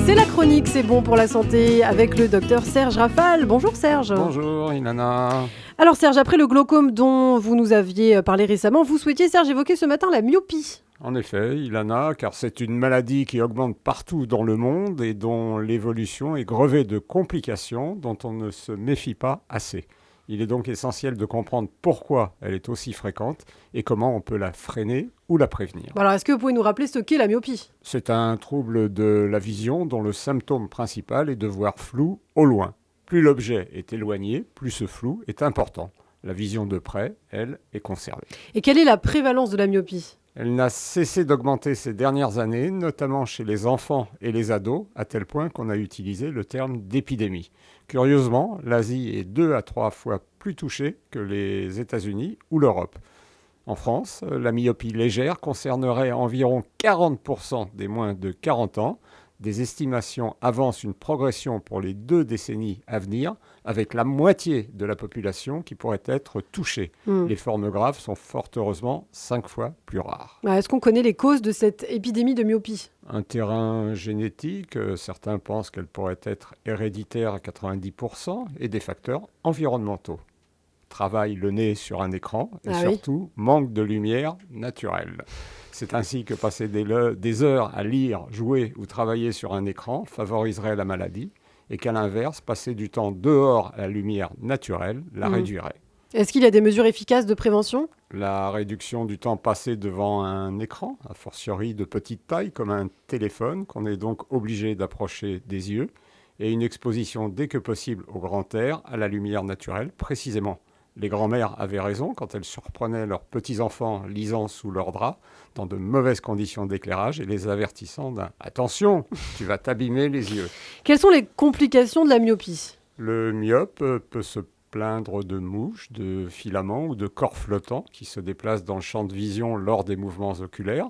C'est la chronique, c'est bon pour la santé avec le docteur Serge Rafal. Bonjour Serge. Bonjour Ilana. Alors Serge, après le glaucome dont vous nous aviez parlé récemment, vous souhaitiez Serge évoquer ce matin la myopie. En effet, Ilana, car c'est une maladie qui augmente partout dans le monde et dont l'évolution est grevée de complications dont on ne se méfie pas assez. Il est donc essentiel de comprendre pourquoi elle est aussi fréquente et comment on peut la freiner ou la prévenir. Alors est-ce que vous pouvez nous rappeler ce qu'est la myopie ? C'est un trouble de la vision dont le symptôme principal est de voir flou au loin. Plus l'objet est éloigné, plus ce flou est important. La vision de près, elle, est conservée. Et quelle est la prévalence de la myopie ? Elle n'a cessé d'augmenter ces dernières années, notamment chez les enfants et les ados, à tel point qu'on a utilisé le terme d'épidémie. Curieusement, l'Asie est 2 à 3 fois plus touchée que les États-Unis ou l'Europe. En France, la myopie légère concernerait environ 40% des moins de 40 ans. Des estimations avancent une progression pour les 2 décennies à venir, avec la moitié de la population qui pourrait être touchée. Les formes graves sont fort heureusement 5 fois plus rares. Est-ce qu'on connaît les causes de cette épidémie de myopie ? Un terrain génétique, certains pensent qu'elle pourrait être héréditaire à 90%, et des facteurs environnementaux. Travail le nez sur un écran et surtout manque de lumière naturelle. C'est ainsi que passer des heures à lire, jouer ou travailler sur un écran favoriserait la maladie et qu'à l'inverse, passer du temps dehors à la lumière naturelle la réduirait. Est-ce qu'il y a des mesures efficaces de prévention ? La réduction du temps passé devant un écran, a fortiori de petite taille comme un téléphone qu'on est donc obligé d'approcher des yeux, et une exposition dès que possible au grand air à la lumière naturelle précisément. Les grands-mères avaient raison quand elles surprenaient leurs petits-enfants lisant sous leurs draps dans de mauvaises conditions d'éclairage et les avertissant d'un « attention, tu vas t'abîmer les yeux ». Quelles sont les complications de la myopie ? Le myope peut se plaindre de mouches, de filaments ou de corps flottants qui se déplacent dans le champ de vision lors des mouvements oculaires.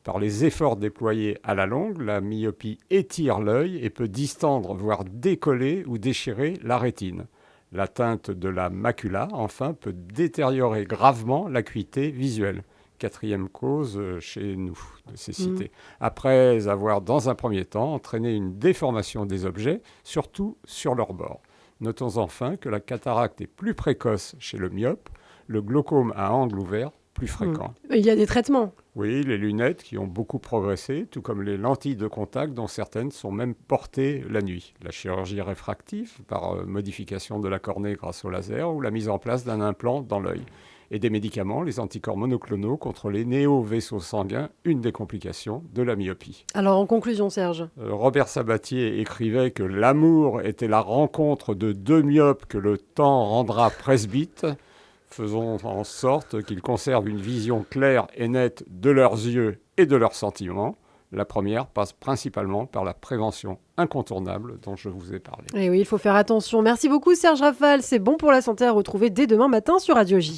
Par les efforts déployés à la longue, la myopie étire l'œil et peut distendre, voire décoller ou déchirer la rétine. L'atteinte de la macula, enfin, peut détériorer gravement l'acuité visuelle. 4e cause chez nous de cécité. Après avoir, dans un premier temps, entraîné une déformation des objets, surtout sur leur bord. Notons enfin que la cataracte est plus précoce chez le myope, le glaucome à angle ouvert plus fréquent. Il y a des traitements ? Oui, les lunettes qui ont beaucoup progressé, tout comme les lentilles de contact dont certaines sont même portées la nuit. La chirurgie réfractive par modification de la cornée grâce au laser ou la mise en place d'un implant dans l'œil. Et des médicaments, les anticorps monoclonaux contre les néo-vaisseaux sanguins, une des complications de la myopie. Alors en conclusion Serge ? Robert Sabatier écrivait que l'amour était la rencontre de 2 myopes que le temps rendra presbytes. Faisons en sorte qu'ils conservent une vision claire et nette de leurs yeux et de leurs sentiments. La première passe principalement par la prévention incontournable dont je vous ai parlé. Et oui, il faut faire attention. Merci beaucoup Serge Rafal, c'est bon pour la santé à retrouver dès demain matin sur Radio J.